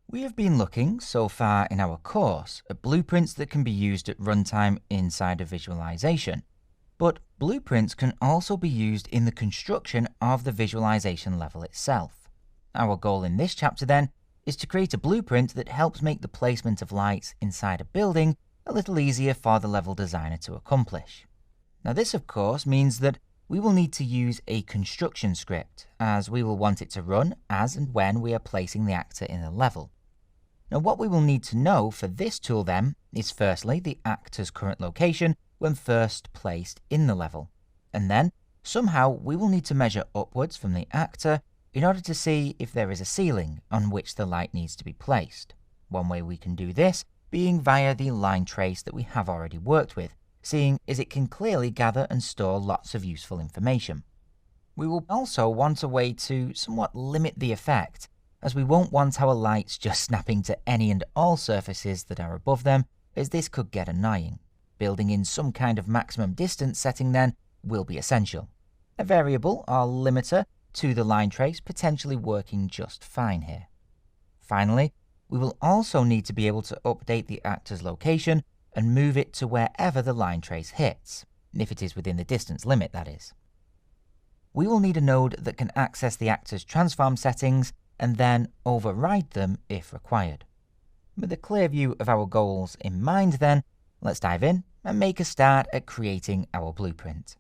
We have been looking so far in our course at blueprints that can be used at runtime inside of visualization. But blueprints can also be used in the construction of the visualization level itself. Our goal in this chapter then is to create a blueprint that helps make the placement of lights inside a building a little easier for the level designer to accomplish. Now this of course means that we will need to use a construction script, as we will want it to run as and when we are placing the actor in the level. Now what we will need to know for this tool then is firstly the actor's current location when first placed in the level, and then somehow we will need to measure upwards from the actor in order to see if there is a ceiling on which the light needs to be placed. One way we can do this being via the line trace that we have already worked with, seeing as it can clearly gather and store lots of useful information. We will also want a way to somewhat limit the effect, as we won't want our lights just snapping to any and all surfaces that are above them, as this could get annoying. Building in some kind of maximum distance setting then will be essential. A variable or limiter to the line trace potentially working just fine here. Finally, we will also need to be able to update the actor's location and move it to wherever the line trace hits, if it is within the distance limit, that is. We will need a node that can access the actor's transform settings and then override them if required. With a clear view of our goals in mind then, let's dive in and make a start at creating our blueprint.